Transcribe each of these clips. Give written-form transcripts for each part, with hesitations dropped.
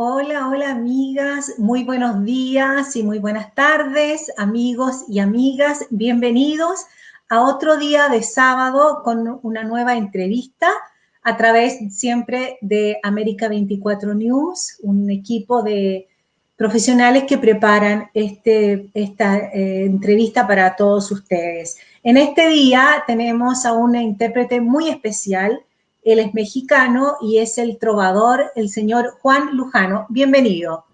Hola, hola amigas, muy buenos días y muy buenas tardes, amigos y amigas. Bienvenidos a otro día de sábado con una nueva entrevista a través siempre de América 24 News, un equipo de profesionales que preparan esta entrevista para todos ustedes. En este día tenemos a una intérprete muy especial. Él es mexicano y es el trovador, el señor Juan Lujano. Bienvenido.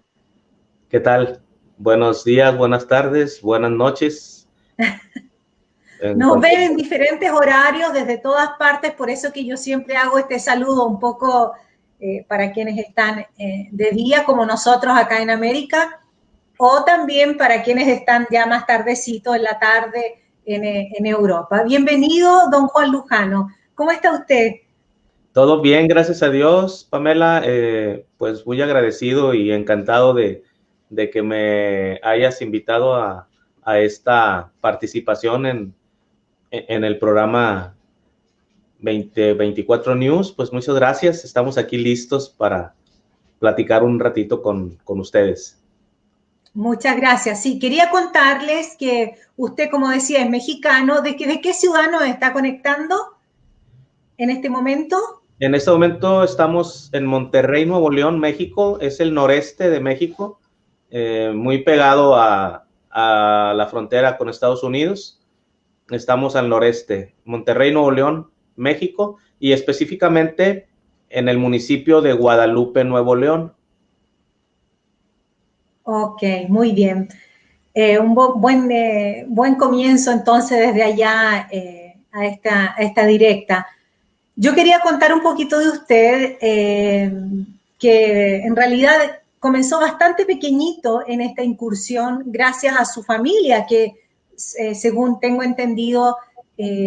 ¿Qué tal? Buenos días, buenas tardes, buenas noches. Nos ven en diferentes horarios desde todas partes, por eso que yo siempre hago este saludo un poco para quienes están de día, como nosotros acá en América, o también para quienes están ya más tardecito en la tarde en Europa. Bienvenido, don Juan Lujano. ¿Cómo está usted? Todo bien, gracias a Dios, Pamela. Pues muy agradecido y encantado de que me hayas invitado a esta participación en el programa 2024 News. Pues muchas gracias. Estamos aquí listos para platicar un ratito con ustedes. Muchas gracias. Sí, quería contarles que usted, como decía, es mexicano. ¿De qué ciudad nos está conectando en este momento? En este momento estamos en Monterrey, Nuevo León, México. Es el noreste de México, muy pegado a la frontera con Estados Unidos. Estamos al noreste, Monterrey, Nuevo León, México, y específicamente en el municipio de Guadalupe, Nuevo León. Ok, muy bien. Buen comienzo entonces desde allá a esta directa. Yo quería contar un poquito de usted, que en realidad comenzó bastante pequeñito en esta incursión gracias a su familia, que según tengo entendido,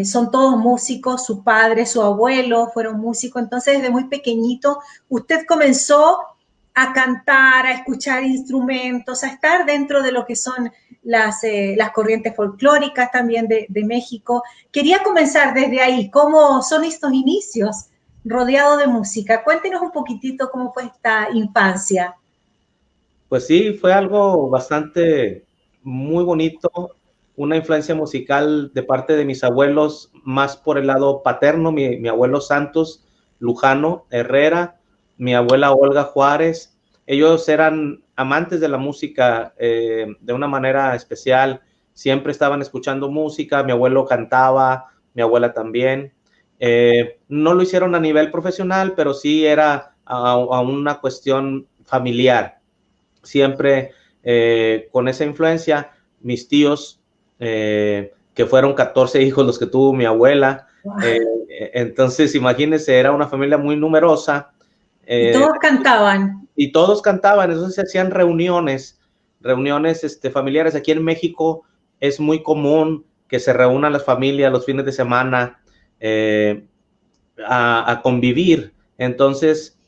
son todos músicos, su padre, su abuelo fueron músicos, entonces desde muy pequeñito usted comenzó a cantar, a escuchar instrumentos, a estar dentro de lo que son las corrientes folclóricas también de México. Quería comenzar desde ahí, ¿cómo son estos inicios rodeado de música? Cuéntenos un poquitito cómo fue esta infancia. Pues sí, fue algo bastante muy bonito, una influencia musical de parte de mis abuelos, más por el lado paterno, mi abuelo Santos Lujano Herrera, mi abuela Olga Juárez. Ellos eran amantes de la música de una manera especial, siempre estaban escuchando música, mi abuelo cantaba, mi abuela también. No lo hicieron a nivel profesional, pero sí era a una cuestión familiar siempre con esa influencia. Mis tíos, que fueron 14 hijos los que tuvo mi abuela, Wow. Entonces imagínense, era una familia muy numerosa. Y todos cantaban. Y todos cantaban, entonces se hacían reuniones familiares. Aquí en México es muy común que se reúnan las familias los fines de semana eh, a convivir. Entonces,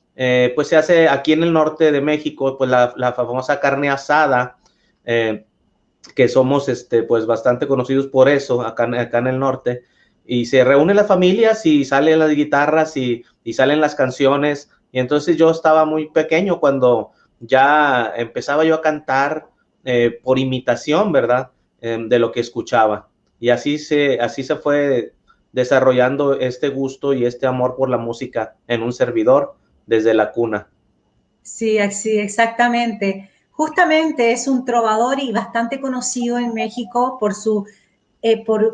pues se hace aquí en el norte de México, pues la famosa carne asada, que somos pues bastante conocidos por eso, acá en el norte, y se reúnen las familias y salen las guitarras y salen las canciones, y entonces yo estaba muy pequeño cuando ya empezaba yo a cantar por imitación, ¿verdad? De lo que escuchaba. Y así se fue desarrollando este gusto y este amor por la música en un servidor desde la cuna. Sí, sí, exactamente. Justamente es un trovador y bastante conocido en México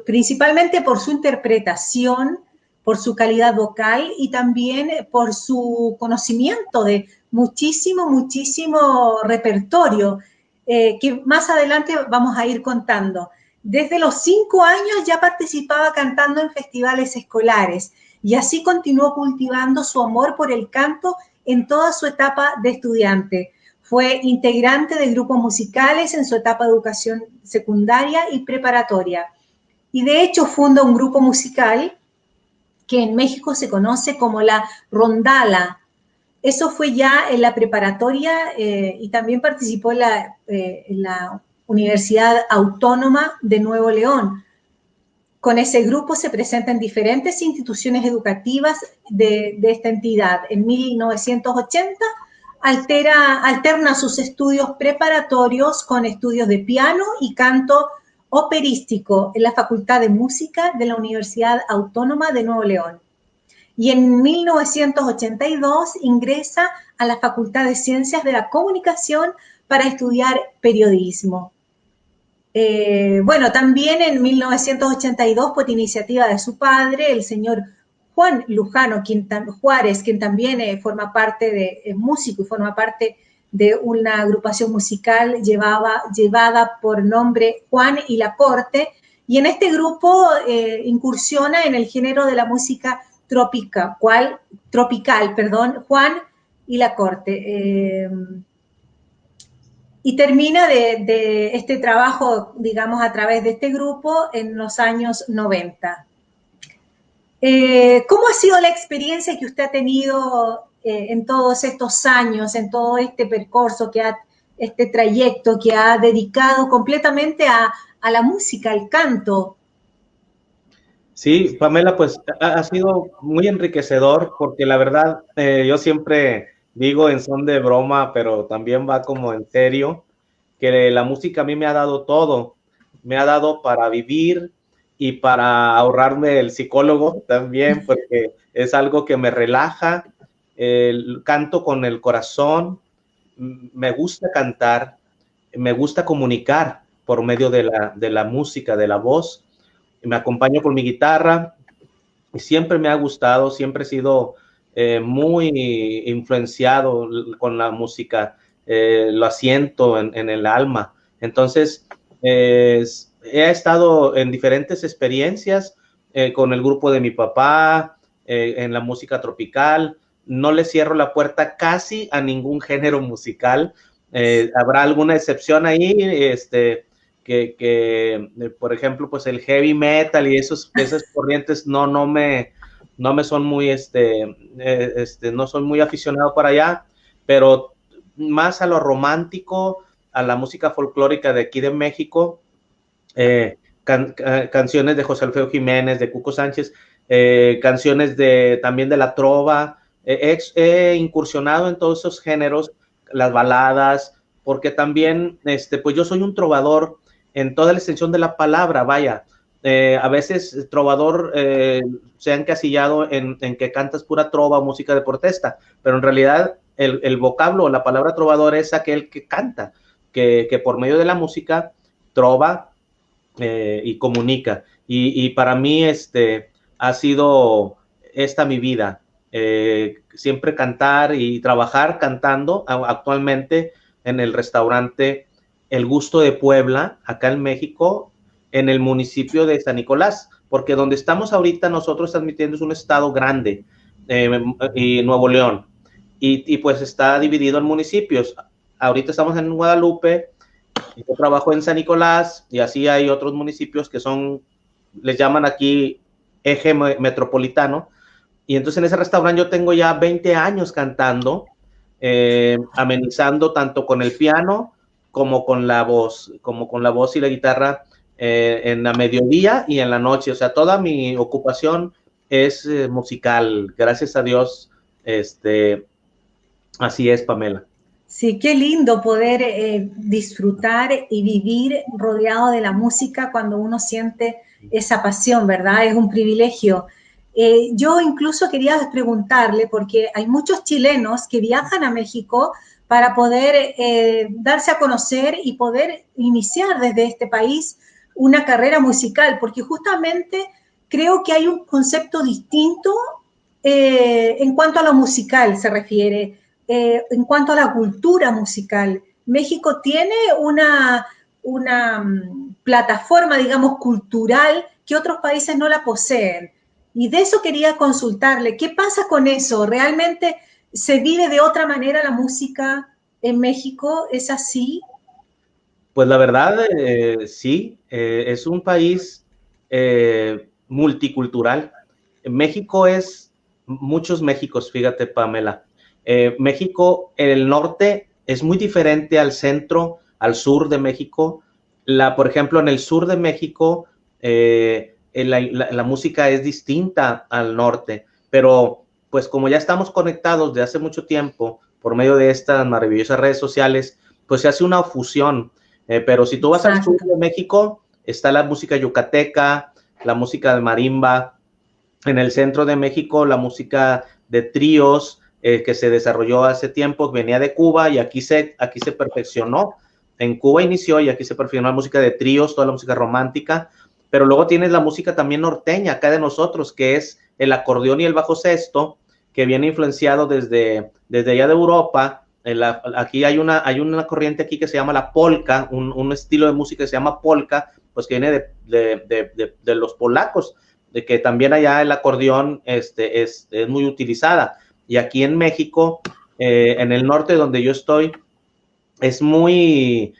principalmente por su interpretación, por su calidad vocal y también por su conocimiento de muchísimo repertorio, que más adelante vamos a ir contando. Desde los 5 años ya participaba cantando en festivales escolares y así continuó cultivando su amor por el canto en toda su etapa de estudiante. Fue integrante de grupos musicales en su etapa de educación secundaria y preparatoria. Y de hecho funda un grupo musical que en México se conoce como la Rondala. Eso fue ya en la preparatoria y también participó en la Universidad Autónoma de Nuevo León. Con ese grupo se presenta en diferentes instituciones educativas de esta entidad. En 1980 alterna sus estudios preparatorios con estudios de piano y canto operístico en la Facultad de Música de la Universidad Autónoma de Nuevo León. Y en 1982 ingresa a la Facultad de Ciencias de la Comunicación para estudiar periodismo. Bueno, también en 1982, por iniciativa de su padre, el señor Juan Lujano Juárez, quien también forma parte de músico y forma parte de una agrupación musical llevada por nombre Juan y la Corte, y en este grupo incursiona en el género de la música tropical, Juan y la Corte. Y termina de este trabajo, digamos, a través de este grupo en los años 90. ¿Cómo ha sido la experiencia que usted ha tenido en todos estos años, en todo este percurso, este trayecto que ha dedicado completamente a la música, al canto? Sí, Pamela, pues ha sido muy enriquecedor porque la verdad yo siempre digo en son de broma, pero también va como en serio, que la música a mí me ha dado todo, me ha dado para vivir y para ahorrarme el psicólogo también, porque es algo que me relaja, canto con el corazón, me gusta cantar, me gusta comunicar por medio de la música, de la voz, me acompaño con mi guitarra y siempre me ha gustado, siempre he sido muy influenciado con la música, lo asiento en el alma. Entonces, he estado en diferentes experiencias con el grupo de mi papá, en la música tropical. No le cierro la puerta casi a ningún género musical. Habrá alguna excepción ahí, por ejemplo, pues el heavy metal y esas corrientes no me son muy, no soy muy aficionado para allá, pero más a lo romántico, a la música folclórica de aquí de México, canciones de José Alfredo Jiménez, de Cuco Sánchez, canciones también de la trova. He incursionado en todos esos géneros, las baladas, porque también, pues yo soy un trovador en toda la extensión de la palabra, vaya. A veces trovador se ha encasillado en que cantas pura trova o música de protesta, pero en realidad el vocablo o la palabra trovador es aquel que canta, que por medio de la música trova y comunica. Y para mí ha sido esta mi vida, siempre cantar y trabajar cantando actualmente en el restaurante El Gusto de Puebla, acá en México, en el municipio de San Nicolás, porque donde estamos ahorita nosotros transmitiendo es un estado grande, y Nuevo León, y pues está dividido en municipios. Ahorita estamos en Guadalupe, yo trabajo en San Nicolás, y así hay otros municipios que les llaman aquí eje metropolitano, y entonces en ese restaurante yo tengo ya 20 años cantando, amenizando tanto con el piano como con la voz y la guitarra, en la mediodía y en la noche. O sea, toda mi ocupación es musical, gracias a Dios. Así es, Pamela. Sí, qué lindo poder disfrutar y vivir rodeado de la música cuando uno siente esa pasión, ¿verdad? Es un privilegio. Yo incluso quería preguntarle, porque hay muchos chilenos que viajan a México para poder darse a conocer y poder iniciar desde este país una carrera musical, porque justamente creo que hay un concepto distinto en cuanto a lo musical se refiere. En cuanto a la cultura musical, México tiene una plataforma, digamos, cultural que otros países no la poseen. Y de eso quería consultarle, ¿qué pasa con eso? ¿Realmente se vive de otra manera la música en México? ¿Es así? Pues la verdad, sí, es un país multicultural. México es muchos Méxicos, fíjate, Pamela. México, el norte es muy diferente al centro, al sur de México. Por ejemplo, en el sur de México, la música es distinta al norte, pero pues como ya estamos conectados de hace mucho tiempo, por medio de estas maravillosas redes sociales, pues se hace una fusión. Pero si tú vas al sur de México, está la música yucateca, la música de marimba. En el centro de México, la música de tríos, que se desarrolló hace tiempo, venía de Cuba y aquí se perfeccionó. En Cuba inició y aquí se perfeccionó la música de tríos, toda la música romántica. Pero luego tienes la música también norteña, acá de nosotros, que es el acordeón y el bajo sexto, que viene influenciado desde allá de Europa. Aquí hay una corriente aquí que se llama la polka, un estilo de música que se llama polka, pues que viene de los polacos, de que también allá el acordeón es muy utilizada. Y aquí en México, en el norte donde yo estoy, es muy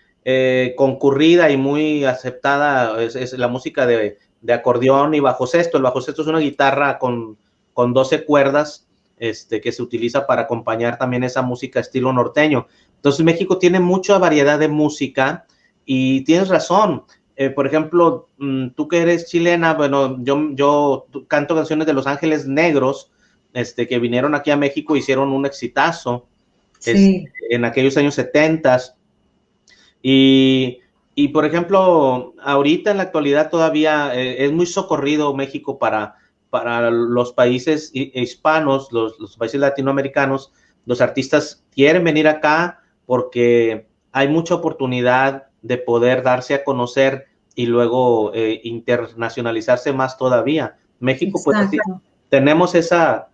concurrida y muy aceptada, es la música de acordeón y bajo sexto. El bajo sexto es una guitarra con 12 cuerdas, que se utiliza para acompañar también esa música estilo norteño. Entonces México tiene mucha variedad de música y tienes razón. Por ejemplo, tú que eres chilena, bueno, yo canto canciones de Los Ángeles Negros, que vinieron aquí a México, hicieron un exitazo, sí, en aquellos años 70. Y por ejemplo, ahorita en la actualidad todavía es muy socorrido México para los países hispanos, los países latinoamericanos. Los artistas quieren venir acá porque hay mucha oportunidad de poder darse a conocer y luego internacionalizarse más todavía. México, pues, así, tenemos esa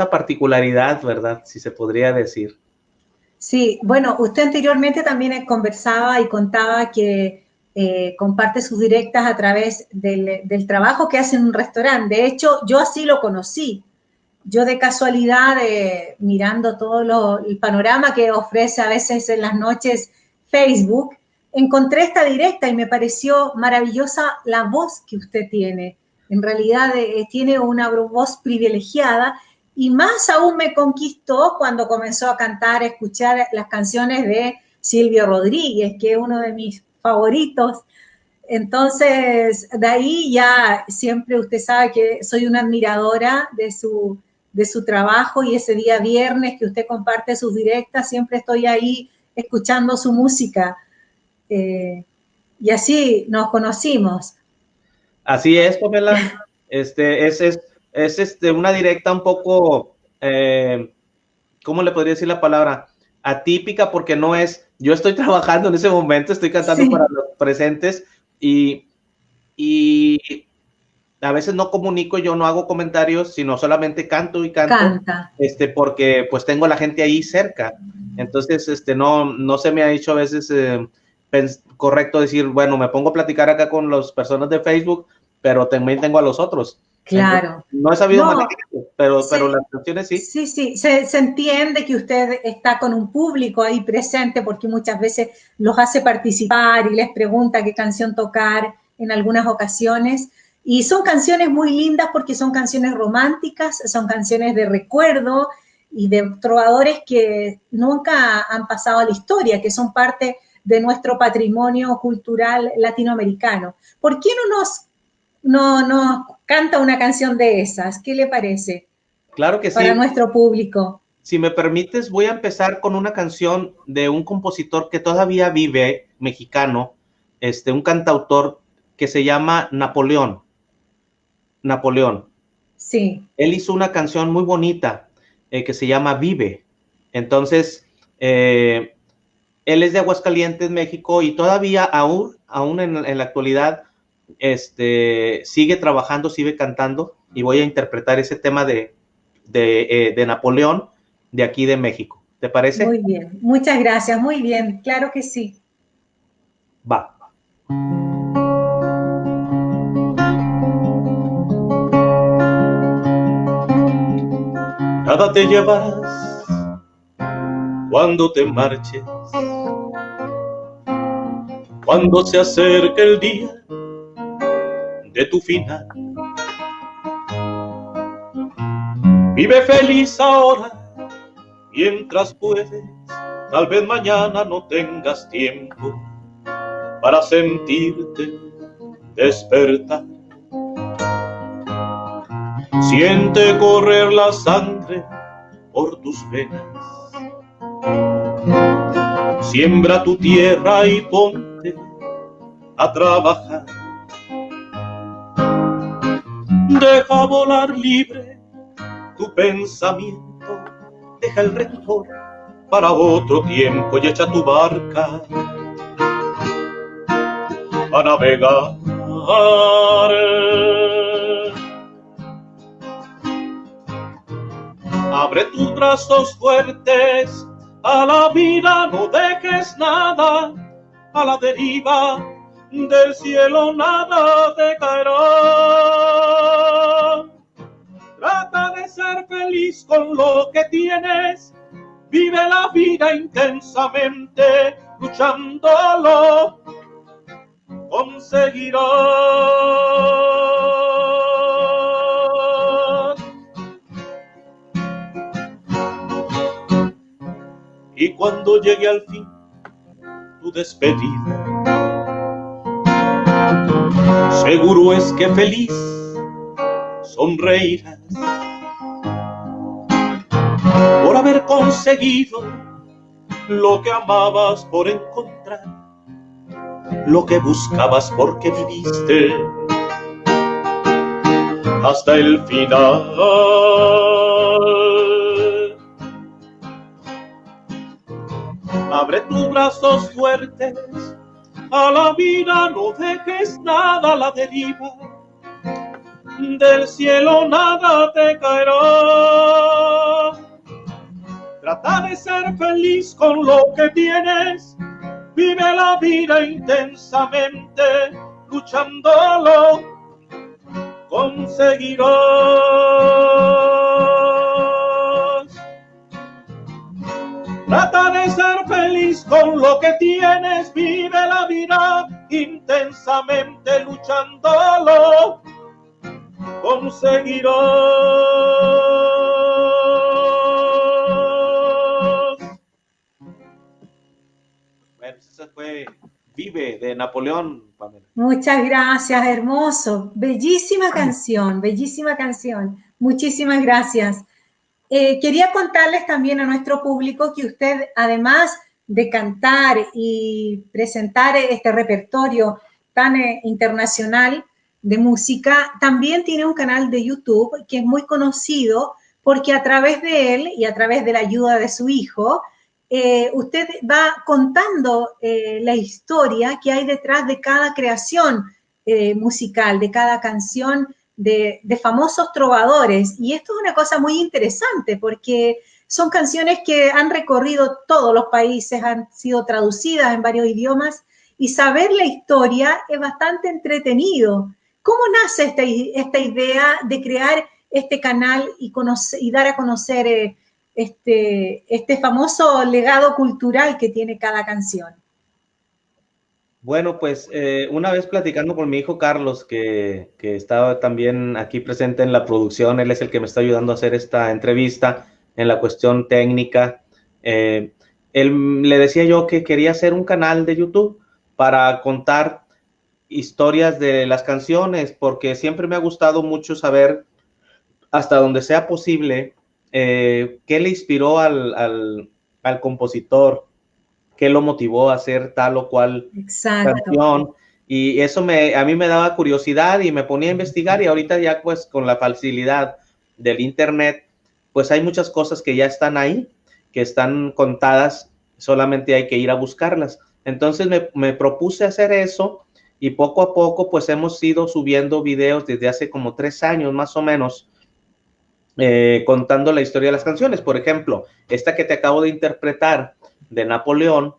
particularidad, ¿verdad? Si se podría decir. Sí, bueno, usted anteriormente también conversaba y contaba que comparte sus directas a través del trabajo que hace en un restaurante. De hecho, yo así lo conocí. Yo de casualidad, mirando todo el panorama que ofrece a veces en las noches Facebook, encontré esta directa y me pareció maravillosa la voz que usted tiene. En realidad tiene una voz privilegiada y más aún me conquistó cuando comenzó a cantar, a escuchar las canciones de Silvio Rodríguez, que es uno de mis favoritos. Entonces, de ahí ya siempre usted sabe que soy una admiradora de su trabajo y ese día viernes que usted comparte sus directas, siempre estoy ahí escuchando su música. Y así nos conocimos. Así es, Pamela. Es una directa un poco, ¿cómo le podría decir la palabra? Atípica, porque no es, yo estoy trabajando en ese momento, estoy cantando para los presentes y a veces no comunico, yo no hago comentarios, sino solamente canto y canto. Canta. Porque pues tengo a la gente ahí cerca. Entonces, no se me ha hecho a veces correcto decir, bueno, me pongo a platicar acá con las personas de Facebook, pero también tengo a los otros. Claro. Entonces, no he sabido manejarlo, pero las canciones sí. Sí, se entiende que usted está con un público ahí presente porque muchas veces los hace participar y les pregunta qué canción tocar en algunas ocasiones. Y son canciones muy lindas porque son canciones románticas, son canciones de recuerdo y de trovadores que nunca han pasado a la historia, que son parte de nuestro patrimonio cultural latinoamericano. ¿Por qué no nos canta una canción de esas? ¿Qué le parece? Claro que sí. Para nuestro público. Si me permites, voy a empezar con una canción de un compositor que todavía vive, mexicano, un cantautor que se llama Napoleón. Sí. Él hizo una canción muy bonita que se llama Vive. Entonces, él es de Aguascalientes, México, y todavía aún en la actualidad sigue trabajando, sigue cantando, y voy a interpretar ese tema de Napoleón de aquí de México. ¿Te parece? Muy bien, muchas gracias, muy bien, claro que sí. Va. Nada te llevarás cuando te marches, cuando se acerque el día de tu final. Vive feliz ahora mientras puedes, tal vez mañana no tengas tiempo para sentirte despertar. Siente correr la sangre por tus venas, Siembra tu tierra y ponte a trabajar. Deja volar libre tu pensamiento, deja el rencor para otro tiempo y echa tu barca a navegar. Abre tus brazos fuertes a la vida, no dejes nada a la deriva, del cielo nada te caerá. Trata de ser feliz con lo que tienes, vive la vida intensamente, luchándolo conseguirás. Y cuando llegue al fin tu despedida, seguro es que feliz sonreirás por haber conseguido lo que amabas, por encontrar lo que buscabas, porque viviste hasta el final. Abre tus brazos fuertes a la vida, no dejes nada a la deriva, del cielo nada te caerá. Trata de ser feliz con lo que tienes, vive la vida intensamente, luchándolo conseguirás. Trata de ser feliz con lo que tienes, vive la vida intensamente, luchándolo conseguirás. Bueno, esa fue Vive de Napoleón, Pamela. Muchas gracias, hermoso. Bellísima canción, bellísima canción. Muchísimas gracias. Quería contarles también a nuestro público que usted, además de cantar y presentar este repertorio tan internacional de música, también tiene un canal de YouTube que es muy conocido porque a través de él y a través de la ayuda de su hijo, usted va contando la historia que hay detrás de cada creación musical, de cada canción de famosos trovadores. Y esto es una cosa muy interesante porque son canciones que han recorrido todos los países, han sido traducidas en varios idiomas y saber la historia es bastante entretenido. ¿Cómo nace esta idea de crear este canal y dar a conocer este famoso legado cultural que tiene cada canción? Bueno, pues una vez platicando con mi hijo Carlos, que estaba también aquí presente en la producción, él es el que me está ayudando a hacer esta entrevista en la cuestión técnica. Él le decía yo que quería hacer un canal de YouTube para contar historias de las canciones, porque siempre me ha gustado mucho saber, hasta donde sea posible, qué le inspiró al compositor, qué lo motivó a hacer tal o cual canción. Y eso a mí me daba curiosidad y me ponía a investigar, y ahorita ya pues con la facilidad del internet, pues hay muchas cosas que ya están ahí, que están contadas, solamente hay que ir a buscarlas. Entonces me propuse hacer eso y poco a poco pues hemos ido subiendo videos desde hace como 3 años más o menos, contando la historia de las canciones. Por ejemplo, esta que te acabo de interpretar de Napoleón,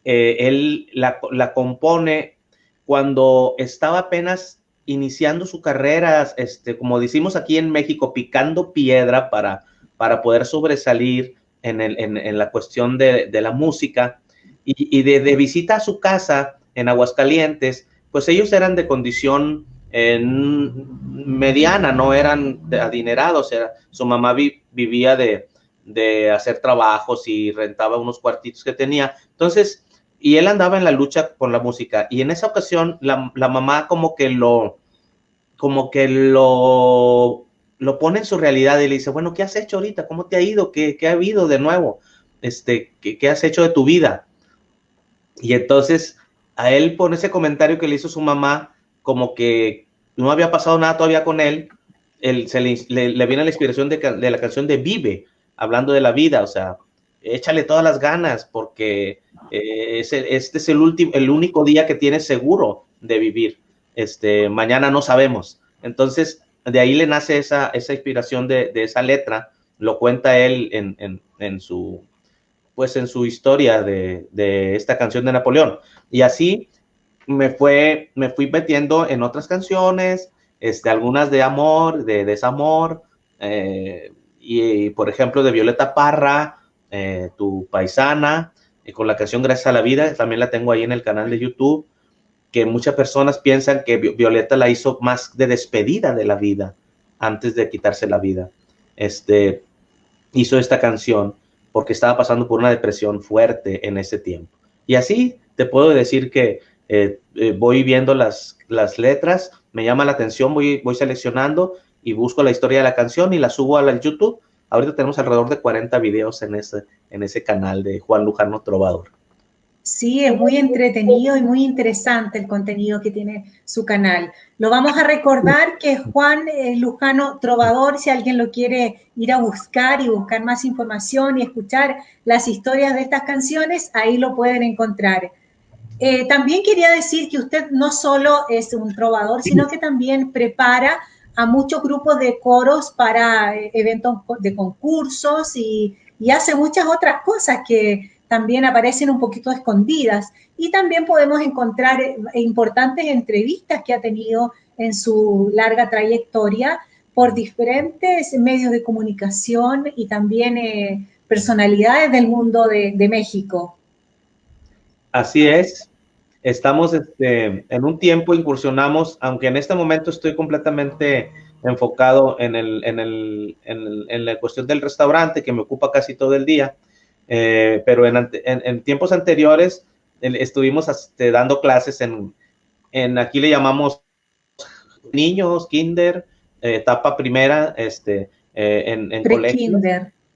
él la compone cuando estaba apenas iniciando su carrera, como decimos aquí en México, picando piedra para poder sobresalir en la cuestión de la música. Y de visita a su casa en Aguascalientes, pues ellos eran de condición mediana, no eran adinerados. Su mamá vivía de hacer trabajos y rentaba unos cuartitos que tenía. Entonces, y él andaba en la lucha con la música. Y en esa ocasión, la mamá como que lo pone en su realidad y le dice, bueno, ¿qué has hecho ahorita? ¿Cómo te ha ido? ¿Qué ha habido de nuevo? ¿Qué has hecho de tu vida? Y entonces a él, por ese comentario que le hizo su mamá, como que no había pasado nada todavía con él, le viene la inspiración de la canción de Vive, hablando de la vida, o sea, échale todas las ganas, porque este es el único día que tienes seguro de vivir. Mañana no sabemos. Entonces, de ahí le nace esa inspiración de esa letra, lo cuenta él en su historia de esta canción de Napoleón. Y así me fui metiendo en otras canciones, algunas de amor, de desamor, y por ejemplo de Violeta Parra, Tu Paisana, con la canción Gracias a la Vida, también la tengo ahí en el canal de YouTube, que muchas personas piensan que Violeta la hizo más de despedida de la vida, antes de quitarse la vida. Hizo esta canción porque estaba pasando por una depresión fuerte en ese tiempo. Y así te puedo decir que voy viendo las letras, me llama la atención, voy seleccionando y busco la historia de la canción y la subo al YouTube. Ahorita tenemos alrededor de 40 videos en ese canal de Juan Lujano Trovador. Sí, es muy entretenido y muy interesante el contenido que tiene su canal. Lo vamos a recordar que Juan Lujano Trovador, si alguien lo quiere ir a buscar y buscar más información y escuchar las historias de estas canciones, ahí lo pueden encontrar. También quería decir que usted no solo es un trovador, sino que también prepara a muchos grupos de coros para eventos de concursos y hace muchas otras cosas que también aparecen un poquito escondidas. Y también podemos encontrar importantes entrevistas que ha tenido en su larga trayectoria por diferentes medios de comunicación y también personalidades del mundo de México. Así es. Estamos en un tiempo, incursionamos, aunque en este momento estoy completamente enfocado en la cuestión del restaurante, que me ocupa casi todo el día, pero en tiempos anteriores estuvimos dando clases aquí le llamamos niños, kinder, etapa primera, en colegios.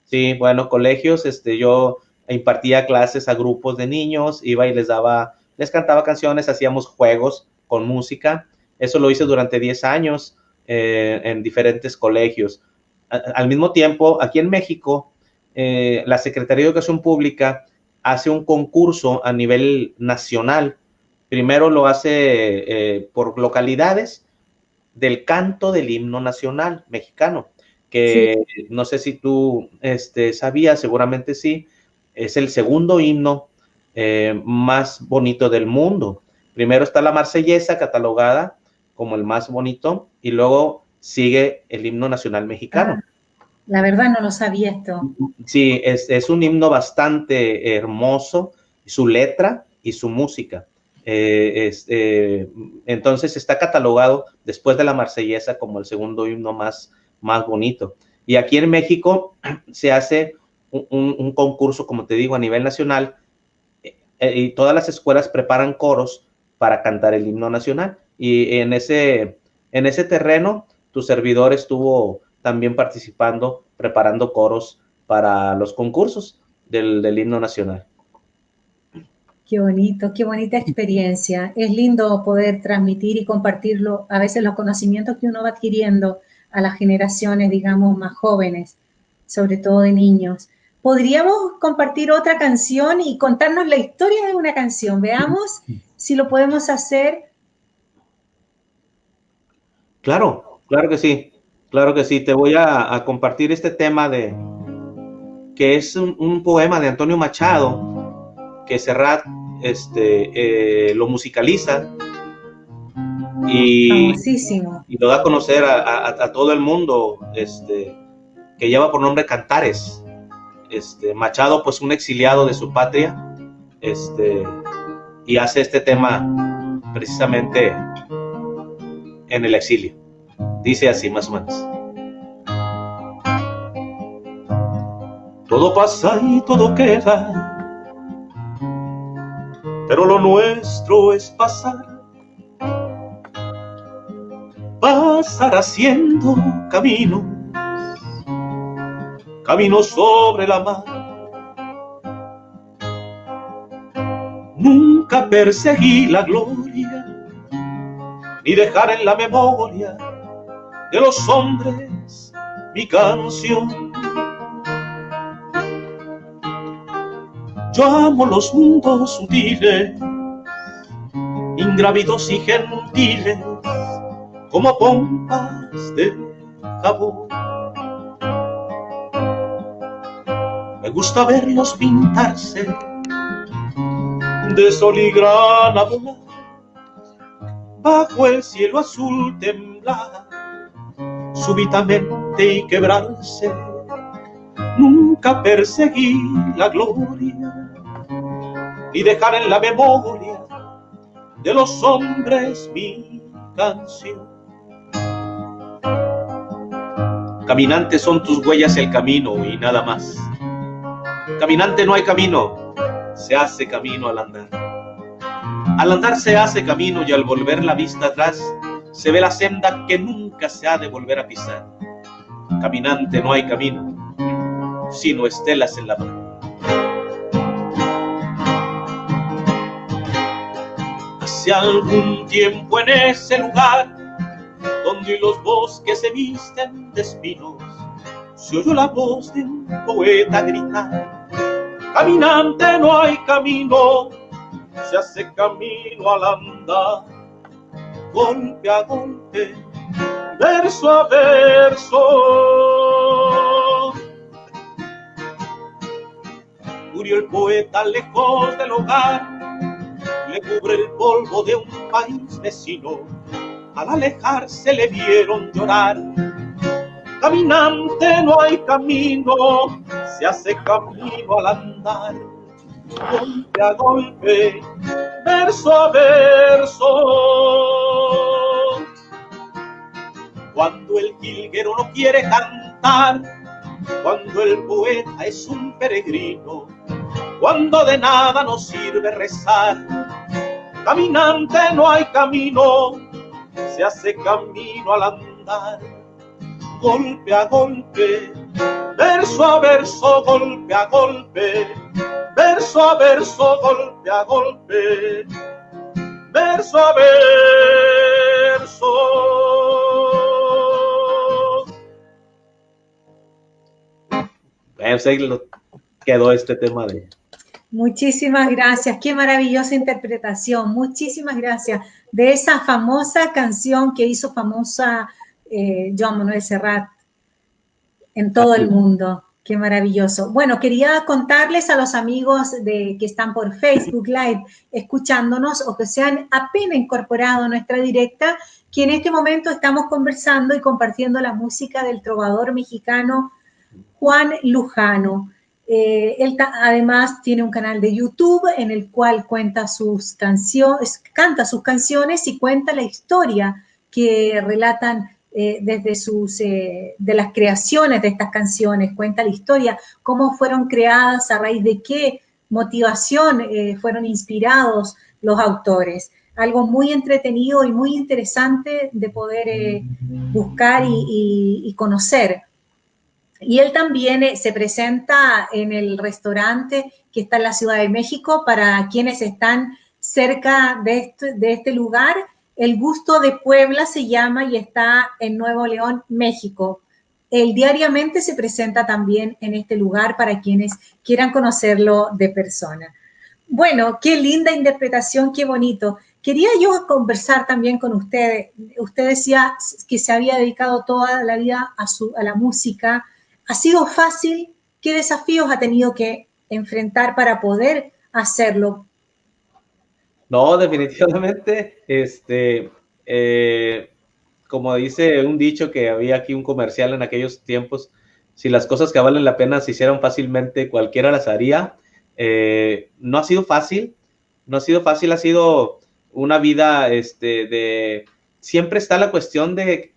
Sí, bueno, colegios, yo impartía clases a grupos de niños, iba y les cantaba canciones, hacíamos juegos con música. Eso lo hice durante 10 años en diferentes colegios. Al mismo tiempo, aquí en México, la Secretaría de Educación Pública hace un concurso a nivel nacional. Primero lo hace por localidades del canto del himno nacional mexicano, que sí. No sé si tú sabías, seguramente sí, es el segundo himno más bonito del mundo. Primero está la Marsellesa, catalogada como el más bonito, y luego sigue el himno nacional mexicano. La verdad no lo sabía esto. Sí, es un himno bastante hermoso, su letra y su música. Entonces está catalogado después de la Marsellesa como el segundo himno más bonito. Y aquí en México se hace un concurso, como te digo, a nivel nacional, y todas las escuelas preparan coros para cantar el himno nacional. Y en ese terreno, tu servidor estuvo también participando, preparando coros para los concursos del himno nacional. Qué bonito, qué bonita experiencia. Es lindo poder transmitir y compartirlo, a veces los conocimientos que uno va adquiriendo a las generaciones, digamos, más jóvenes, sobre todo de niños. ¿Podríamos compartir otra canción y contarnos la historia de una canción? Veamos si lo podemos hacer. Claro, claro que sí. Claro que sí. Te voy a compartir este tema que es un poema de Antonio Machado, que Serrat lo musicaliza y lo da a conocer a todo el mundo, que lleva por nombre Cantares. Machado, pues un exiliado de su patria, y hace este tema precisamente en el exilio. Dice así, más o menos. Todo pasa y todo queda, pero lo nuestro es pasar haciendo camino sobre la mar. Nunca perseguí la gloria, ni dejar en la memoria de los hombres mi canción. Yo amo los mundos sutiles, ingrávidos y gentiles, como pompas de jabón. Me gusta verlos pintarse de sol y grana volar, bajo el cielo azul temblar, súbitamente y quebrarse. Nunca perseguí la gloria, ni dejar en la memoria de los hombres mi canción. Caminante, son tus huellas el camino y nada más. Caminante, no hay camino, se hace camino al andar. Al andar se hace camino y al volver la vista atrás se ve la senda que nunca se ha de volver a pisar. Caminante, no hay camino, sino estelas en la mar. Hace algún tiempo en ese lugar donde los bosques se visten de espinos, se oyó la voz de un poeta gritar: caminante, no hay camino, se hace camino al andar. Golpe a golpe, verso a verso, murió el poeta lejos del hogar, le cubre el polvo de un país vecino. Al alejarse le vieron llorar. Caminante, no hay camino, se hace camino al andar. Golpe a golpe, verso a verso. Cuando el jilguero no quiere cantar, cuando el poeta es un peregrino, cuando de nada nos sirve rezar. Caminante, no hay camino, se hace camino al andar. Golpe a golpe, verso a verso, golpe a golpe, verso a verso, golpe a golpe, verso a verso. Quedó este tema de... Muchísimas gracias, qué maravillosa interpretación, muchísimas gracias de esa famosa canción que hizo famosa Joan Manuel Serrat en todo el mundo. Qué maravilloso. Bueno, quería contarles a los amigos que están por Facebook Live escuchándonos o que se han apenas incorporado a nuestra directa, que en este momento estamos conversando y compartiendo la música del trovador mexicano Juan Lujano. Él además tiene un canal de YouTube en el cual cuenta sus canciones, canta sus canciones y cuenta la historia que relatan desde de las creaciones de estas canciones, cuenta la historia, cómo fueron creadas, a raíz de qué motivación fueron inspirados los autores. Algo muy entretenido y muy interesante de poder buscar y conocer. Y él también se presenta en el restaurante que está en la Ciudad de México. Para quienes están cerca de este lugar, El Gusto de Puebla se llama y está en Nuevo León, México. Él diariamente se presenta también en este lugar para quienes quieran conocerlo de persona. Bueno, qué linda interpretación, qué bonito. Quería yo conversar también con usted. Usted decía que se había dedicado toda la vida a la música. ¿Ha sido fácil? ¿Qué desafíos ha tenido que enfrentar para poder hacerlo? No, definitivamente, como dice un dicho que había aquí un comercial en aquellos tiempos, si las cosas que valen la pena se hicieran fácilmente, cualquiera las haría. No ha sido fácil, ha sido una vida siempre está la cuestión de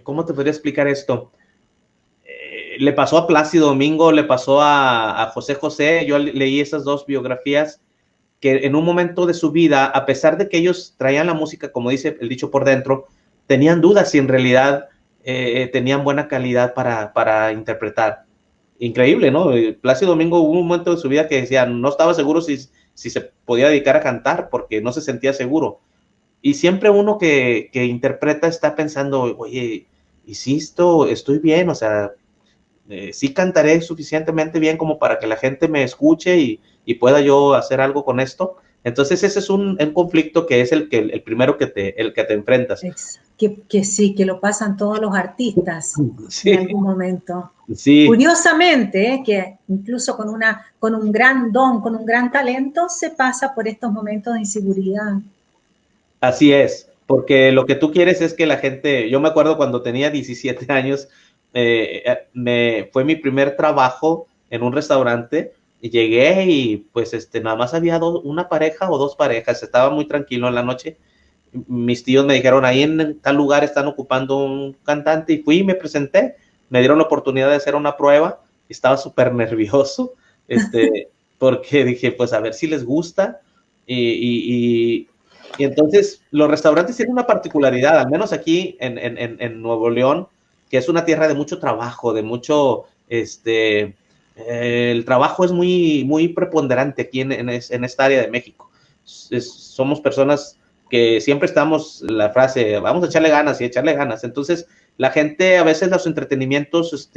¿cómo te podría explicar esto? Le pasó a Plácido Domingo, le pasó a José José. Yo leí esas dos biografías que en un momento de su vida, a pesar de que ellos traían la música, como dice el dicho, por dentro, tenían dudas si en realidad tenían buena calidad para interpretar. Increíble, ¿no? Plácido Domingo hubo un momento de su vida que decía, no estaba seguro si si se podía dedicar a cantar porque no se sentía seguro. Y siempre uno que interpreta está pensando, oye, ¿y si estoy bien? O sea, sí cantaré suficientemente bien como para que la gente me escuche y pueda yo hacer algo con esto. Entonces ese es un conflicto que es el primero que te enfrentas. Que sí, que lo pasan todos los artistas Sí, en algún momento. sí. Curiosamente, que incluso con un gran don, con un gran talento, se pasa por estos momentos de inseguridad. Así es, porque lo que tú quieres es que la gente, yo me acuerdo cuando tenía 17 años, fue mi primer trabajo en un restaurante y llegué y pues nada más había una pareja o dos parejas, estaba muy tranquilo en la noche. Mis tíos me dijeron, ahí en tal lugar están ocupando un cantante y fui y me presenté, me dieron la oportunidad de hacer una prueba, estaba súper nervioso, porque dije, pues a ver si les gusta y entonces los restaurantes tienen una particularidad, al menos aquí en Nuevo León, que es una tierra de mucho trabajo, de mucho, el trabajo es muy, muy preponderante aquí en esta área de México. Somos personas que siempre estamos, la frase, vamos a echarle ganas y echarle ganas. Entonces, la gente, a veces los entretenimientos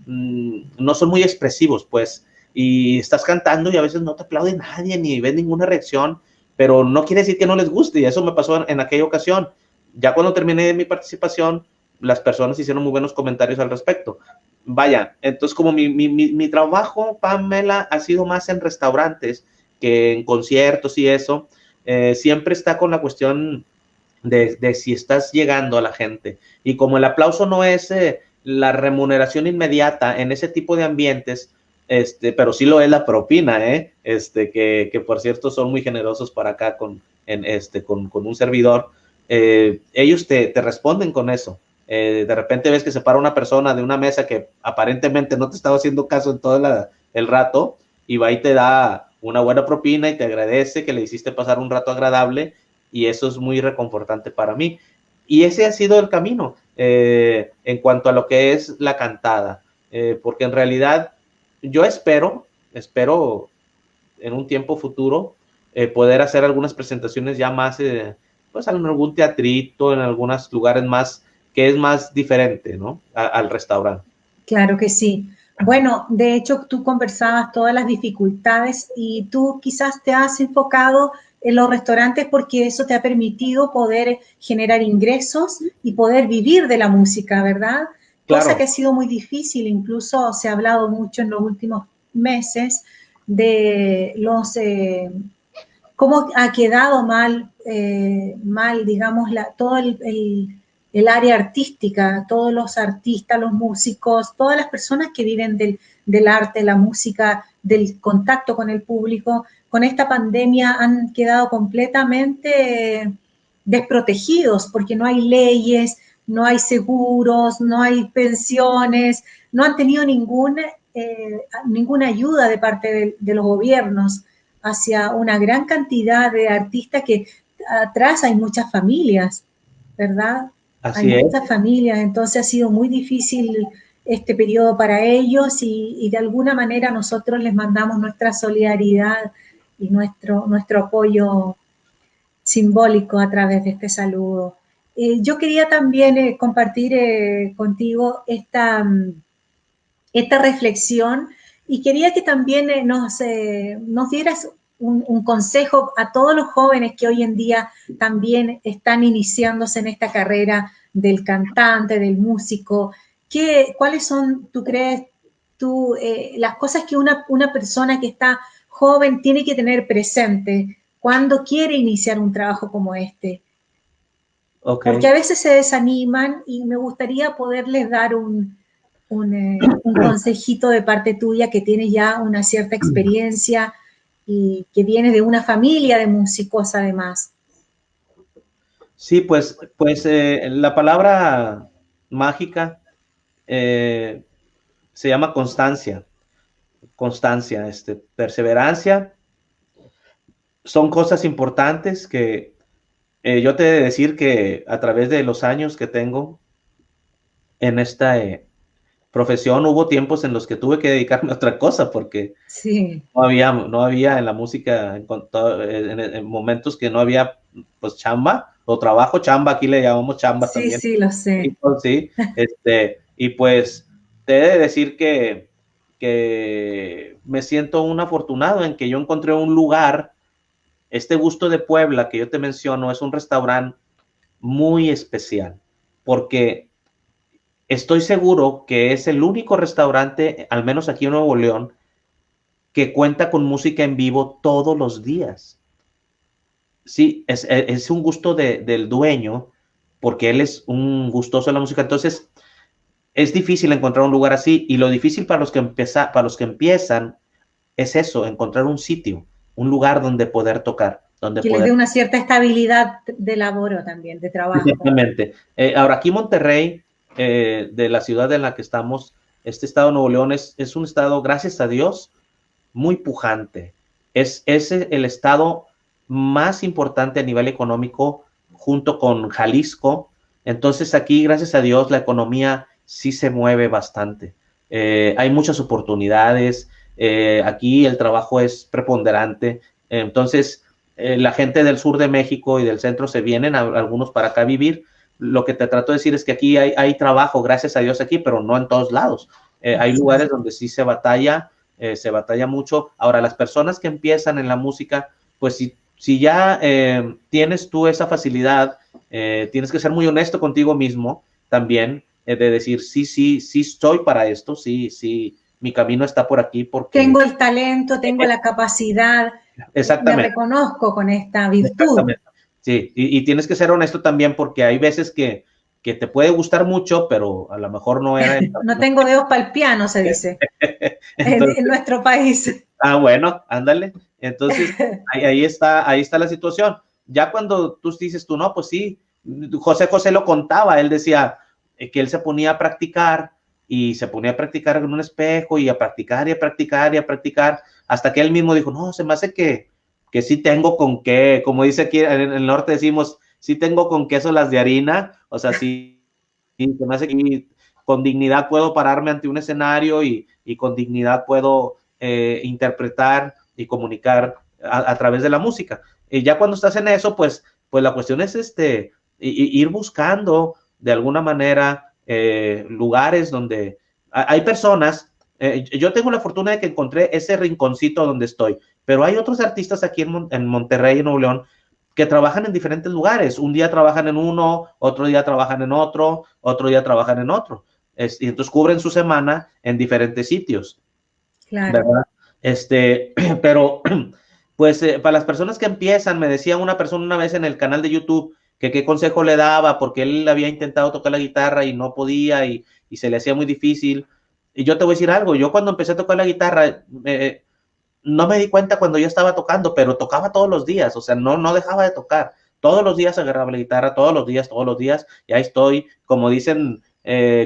no son muy expresivos, pues, y estás cantando y a veces no te aplaude nadie ni ves ninguna reacción, pero no quiere decir que no les guste, y eso me pasó en aquella ocasión. Ya cuando terminé mi participación, las personas hicieron muy buenos comentarios al respecto. Vaya, entonces como mi trabajo, Pamela, ha sido más en restaurantes que en conciertos y eso, siempre está con la cuestión de si estás llegando a la gente. Y como el aplauso no es la remuneración inmediata en ese tipo de ambientes, pero sí lo es la propina, que por cierto son muy generosos para acá con un servidor. Ellos te responden con eso. De repente ves que se para una persona de una mesa que aparentemente no te estaba haciendo caso en todo el rato y va y te da una buena propina y te agradece que le hiciste pasar un rato agradable, y eso es muy reconfortante para mí. Y ese ha sido el camino en cuanto a lo que es la cantada, porque en realidad yo espero en un tiempo futuro poder hacer algunas presentaciones ya más, pues en algún teatrito, en algunos lugares más, que es más diferente, ¿no? Al restaurante. Claro que sí. Bueno, de hecho, tú conversabas todas las dificultades y tú quizás te has enfocado en los restaurantes porque eso te ha permitido poder generar ingresos y poder vivir de la música, ¿verdad? Claro. Cosa que ha sido muy difícil, incluso se ha hablado mucho en los últimos meses de cómo ha quedado mal, digamos, todo el área artística, todos los artistas, los músicos, todas las personas que viven del arte, la música, del contacto con el público, con esta pandemia han quedado completamente desprotegidos porque no hay leyes, no hay seguros, no hay pensiones, no han tenido ninguna ayuda de parte de los gobiernos hacia una gran cantidad de artistas que atrás hay muchas familias, ¿verdad? Así Hay es. muchas familias, entonces ha sido muy difícil este periodo para ellos y de alguna manera nosotros les mandamos nuestra solidaridad y nuestro apoyo simbólico a través de este saludo. Yo quería también compartir contigo esta reflexión y quería que también nos dieras un consejo a todos los jóvenes que hoy en día también están iniciándose en esta carrera del cantante, del músico. ¿Cuáles son, tú crees, las cosas que una persona que está joven tiene que tener presente cuando quiere iniciar un trabajo como este? Okay. Porque a veces se desaniman y me gustaría poderles dar un consejito de parte tuya que tiene ya una cierta experiencia y que viene de una familia de músicos además. Sí, pues la palabra mágica se llama constancia, perseverancia. Son cosas importantes que yo te he de decir que a través de los años que tengo en esta profesión hubo tiempos en los que tuve que dedicarme a otra cosa porque Sí, no había en la música, en momentos que no había pues chamba o trabajo, chamba, aquí le llamamos chamba sí, también. sí, lo Y, sé. pues, sí, y pues te he de decir que me siento un afortunado en que yo encontré un lugar, este Gusto de Puebla que yo te menciono, es un restaurante muy especial, porque estoy seguro que es el único restaurante, al menos aquí en Nuevo León, que cuenta con música en vivo todos los días. Sí, es un gusto del dueño, porque él es un gustoso de la música. Entonces, es difícil encontrar un lugar así, y lo difícil para los que empiezan es eso, encontrar un sitio, un lugar donde poder tocar, donde Que les dé poder. una cierta estabilidad de laboro también, de trabajo. Exactamente. Ahora, aquí Monterrey, de la ciudad en la que estamos, este estado de Nuevo León es un estado, gracias a Dios, muy pujante. Es el estado más importante a nivel económico junto con Jalisco. Entonces aquí, gracias a Dios, la economía sí se mueve bastante. Hay muchas oportunidades. Aquí el trabajo es preponderante. Entonces, la gente del sur de México y del centro se vienen, algunos para acá a vivir. Lo que te trato de decir es que aquí hay trabajo, gracias a Dios aquí, pero no en todos lados. Hay lugares donde sí se batalla mucho. Ahora, las personas que empiezan en la música, pues si ya tienes tú esa facilidad, tienes que ser muy honesto contigo mismo también, de decir, sí estoy para esto, sí, mi camino está por aquí porque. Tengo el talento, tengo la capacidad, me Exactamente, reconozco con esta virtud. exactamente. Sí, y tienes que ser honesto también porque hay veces que te puede gustar mucho, pero a lo mejor no era el No camino. tengo dedos para el piano, se dice, en Entonces, nuestro país. bueno, ándale. Entonces, ahí está la situación. Ya cuando tú dices tú, no, pues sí, José lo contaba, él decía que él se ponía a practicar y se ponía a practicar en un espejo y a practicar y a practicar y a practicar, hasta que él mismo dijo, no, se me hace que sí tengo con qué, como dice aquí en el norte decimos, sí tengo con queso las de harina, o sea, sí, se me hace que con dignidad puedo pararme ante un escenario y con dignidad puedo interpretar y comunicar a través de la música. Y ya cuando estás en eso, pues la cuestión es ir buscando de alguna manera lugares donde hay personas. Yo tengo la fortuna de que encontré ese rinconcito donde estoy, pero hay otros artistas aquí en Monterrey, en Nuevo León, que trabajan en diferentes lugares. Un día trabajan en uno, otro día trabajan en otro día trabajan en otro. Y entonces cubren su semana en diferentes sitios. Claro. ¿Verdad? Pero, pues, para las personas que empiezan, me decía una persona una vez en el canal de YouTube que qué consejo le daba, porque él había intentado tocar la guitarra y no podía y se le hacía muy difícil. Y yo te voy a decir algo, yo cuando empecé a tocar la guitarra, no me di cuenta cuando yo estaba tocando, pero tocaba todos los días, o sea, no dejaba de tocar. Todos los días agarraba la guitarra, todos los días, y ahí estoy, como dicen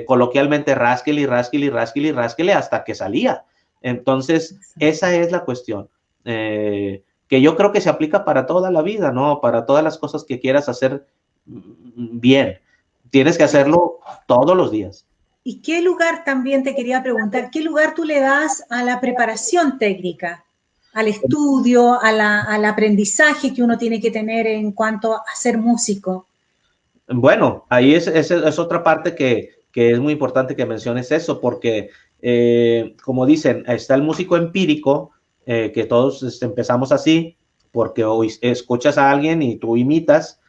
coloquialmente, rásquele, rásquele, rásquele, rásquele, hasta que salía. Entonces, esa es la cuestión, que yo creo que se aplica para toda la vida, ¿no? Para todas las cosas que quieras hacer bien. Tienes que hacerlo todos los días. ¿Y qué lugar también te quería preguntar? ¿Qué lugar tú le das a la preparación técnica, al estudio, al aprendizaje que uno tiene que tener en cuanto a ser músico? Bueno, ahí es otra parte que es muy importante que menciones eso, porque como dicen, está el músico empírico, que todos empezamos así, porque hoy escuchas a alguien y tú imitas,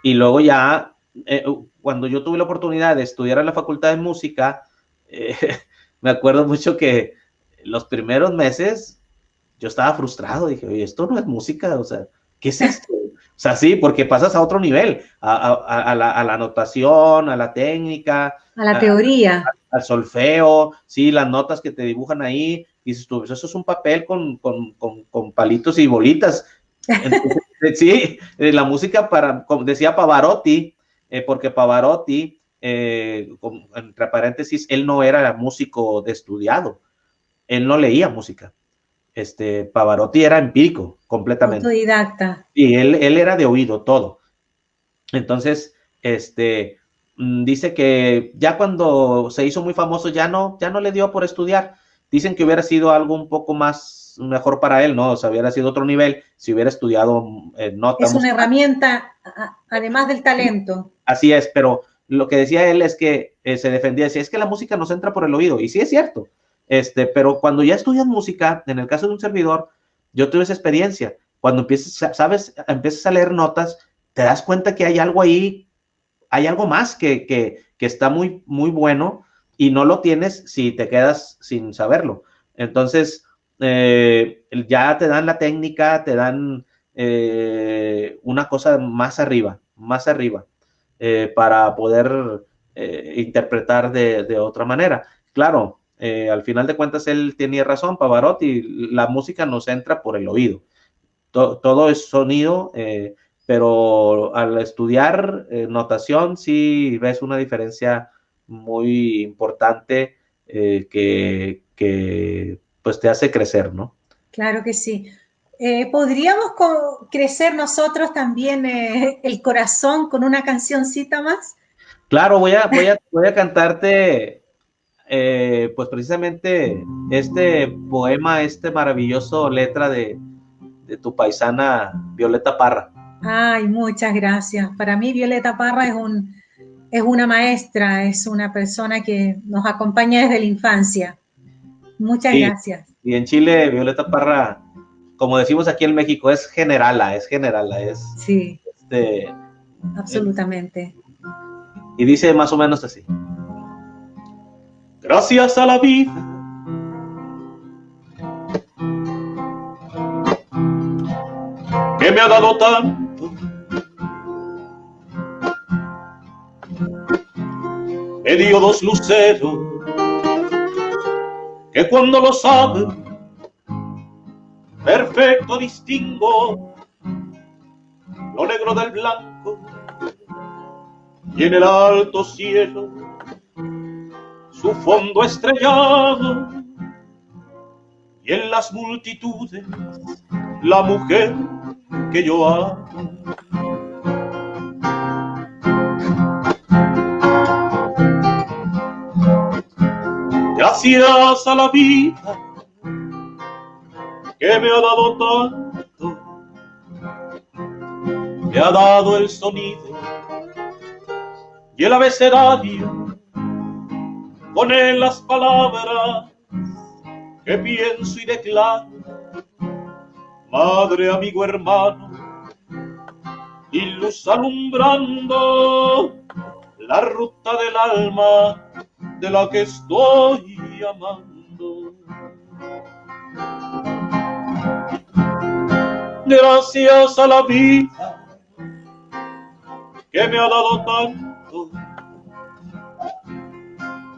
y luego ya, cuando yo tuve la oportunidad de estudiar en la Facultad de Música, eh, me acuerdo mucho que los primeros meses yo estaba frustrado, dije, oye, esto no es música, o sea, ¿qué es esto? O sea, sí, porque pasas a otro nivel, a la notación, a la técnica, A la teoría. al solfeo, sí, las notas que te dibujan ahí, dices tú, eso es un papel con palitos y bolitas. Entonces, sí, la música como decía Pavarotti, porque Pavarotti, entre paréntesis, él no era músico de estudiado, él no leía música. Pavarotti era empírico completamente. Autodidacta. Y él era de oído todo. Entonces, dice que ya cuando se hizo muy famoso ya no le dio por estudiar. Dicen que hubiera sido algo un poco más mejor para él, ¿no? O sea, hubiera sido otro nivel si hubiera estudiado nota Es una musical. herramienta, además del talento. Así es, pero lo que decía él es que se defendía, decía, es que la música nos entra por el oído, y sí es cierto, pero cuando ya estudias música, en el caso de un servidor, yo tuve esa experiencia, cuando empiezas a leer notas, te das cuenta que hay algo ahí, hay algo más que está muy, muy bueno, y no lo tienes si te quedas sin saberlo. Entonces, ya te dan la técnica, te dan una cosa más arriba, para poder interpretar de otra manera. Claro, al final de cuentas él tenía razón, Pavarotti, la música nos entra por el oído. Todo es sonido, pero al estudiar notación sí ves una diferencia muy importante que pues te hace crecer, ¿no? Claro que sí. ¿Podríamos crecer nosotros también el corazón con una cancioncita más? Claro, voy a cantarte pues precisamente este poema, este maravilloso letra de tu paisana Violeta Parra. Ay, muchas gracias. Para mí Violeta Parra es una maestra, es una persona que nos acompaña desde la infancia. Muchas Sí, gracias. y en Chile Violeta Parra, como decimos aquí en México, es generala, Sí, este, absolutamente. y dice más o menos así. Gracias a la vida que me ha dado tanto, me dio dos luceros que cuando lo sabe perfecto distingo lo negro del blanco, y en el alto cielo su fondo estrellado, y en las multitudes la mujer que yo amo. Gracias a la vida que me ha dado tanto, me ha dado el sonido y el abecedario, con él las palabras que pienso y declaro, madre, amigo, hermano, y luz alumbrando la ruta del alma de la que estoy amando. Gracias a la vida que me ha dado tanto,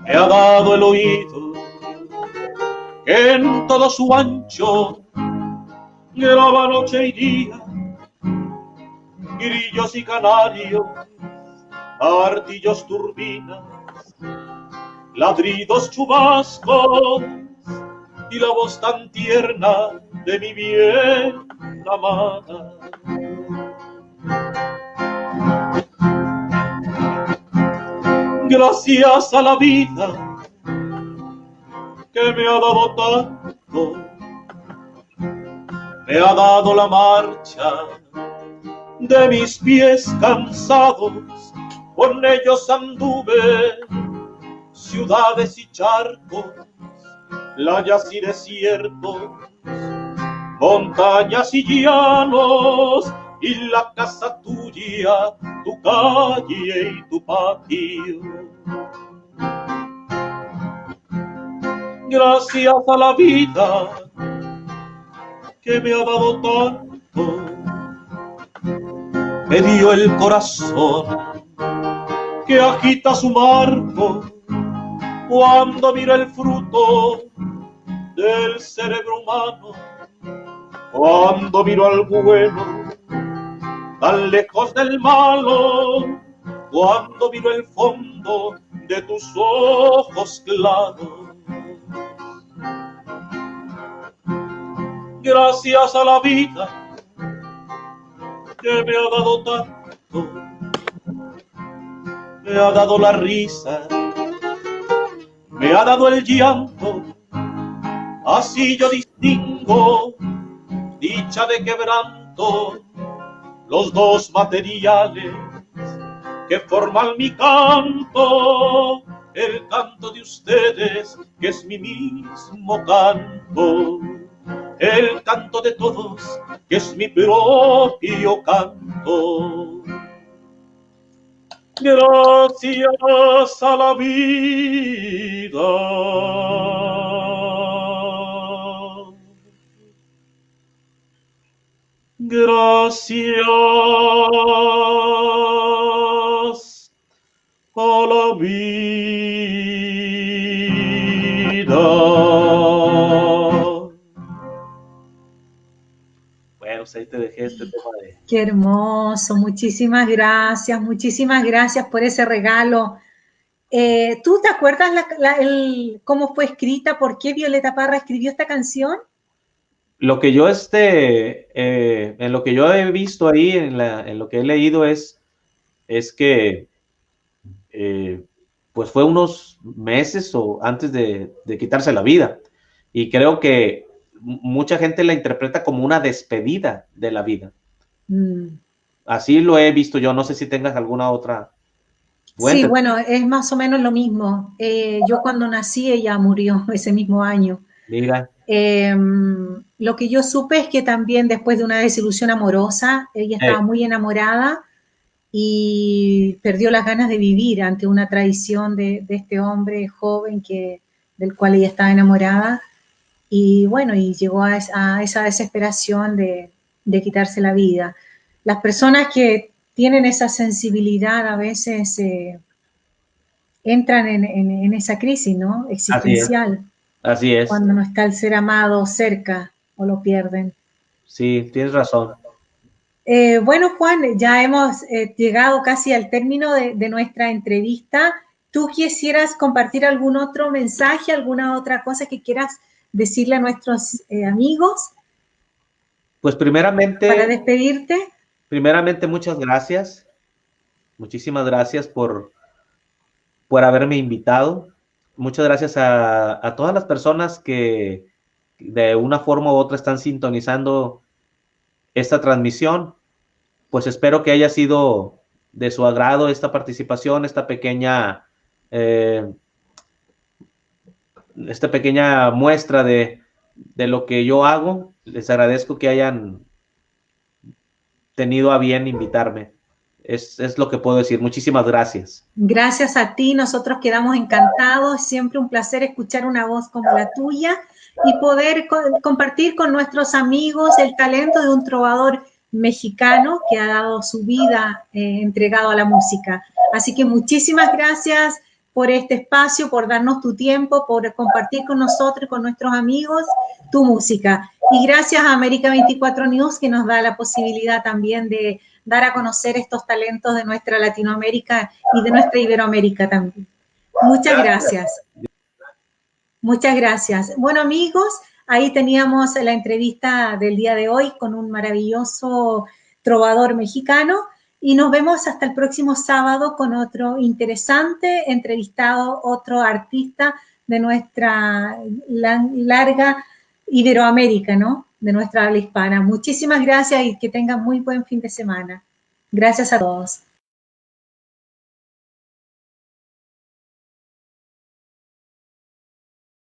me ha dado el oído que en todo su ancho graba noche y día, grillos y canarios, artillos, turbinas, ladridos, chubascos y la voz tan tierna de mi bien amada. Gracias a la vida que me ha dado tanto, me ha dado la marcha de mis pies cansados, con ellos anduve ciudades y charcos, playas y desiertos, montañas y llanos, y la casa tuya, tu calle y tu patio. Gracias a la vida que me ha dado tanto, me dio el corazón que agita su marco cuando mira el fruto del cerebro humano, cuando miro al bueno tan lejos del malo, cuando miro el fondo de tus ojos claros. Gracias a la vida que me ha dado tanto, me ha dado la risa, me ha dado el llanto, así yo distingo dicha de quebranto, los dos materiales que forman mi canto, el canto de ustedes que es mi mismo canto, el canto de todos que es mi propio canto. Gracias a la vida, gracias a la vida. Bueno, pues ahí te dejé este tema de... Qué hermoso, muchísimas gracias por ese regalo. ¿Tú te acuerdas cómo fue escrita? ¿Por qué Violeta Parra escribió esta canción? Lo que yo en lo que yo he visto ahí, en lo que he leído es que pues fue unos meses o antes de quitarse la vida. Y creo que mucha gente la interpreta como una despedida de la vida. Así lo he visto yo. No sé si tengas alguna otra. Sí, bueno, es más o menos lo mismo. Yo cuando nací ella murió ese mismo año. Mira. Lo que yo supe es que también después de una desilusión amorosa, ella estaba muy enamorada y perdió las ganas de vivir ante una traición de este hombre joven del cual ella estaba enamorada. Y bueno, y llegó a esa desesperación de quitarse la vida. Las personas que tienen esa sensibilidad a veces entran en esa crisis, ¿no? Existencial. Así es. Cuando no está el ser amado cerca o lo pierden. Sí, tienes razón. Bueno, Juan, ya hemos llegado casi al término de nuestra entrevista. ¿Tú quisieras compartir algún otro mensaje, alguna otra cosa que quieras decirle a nuestros amigos? Pues primeramente... Para despedirte. Primeramente, muchas gracias. Muchísimas gracias por haberme invitado. Muchas gracias a todas las personas que de una forma u otra están sintonizando esta transmisión. Pues espero que haya sido de su agrado esta participación, esta pequeña muestra de lo que yo hago. Les agradezco que hayan tenido a bien invitarme. Es lo que puedo decir. Muchísimas gracias. Gracias a ti, nosotros quedamos encantados. Es siempre un placer escuchar una voz como la tuya y poder compartir con nuestros amigos el talento de un trovador mexicano que ha dado su vida entregado a la música. Así que muchísimas gracias por este espacio, por darnos tu tiempo, por compartir con nosotros y con nuestros amigos tu música. Y gracias a América 24 News, que nos da la posibilidad también de dar a conocer estos talentos de nuestra Latinoamérica y de nuestra Iberoamérica también. Muchas gracias. Muchas gracias. Bueno, amigos, ahí teníamos la entrevista del día de hoy con un maravilloso trovador mexicano y nos vemos hasta el próximo sábado con otro interesante entrevistado, otro artista de nuestra larga Iberoamérica, ¿no? De nuestra habla hispana. Muchísimas gracias y que tengan muy buen fin de semana. Gracias a todos.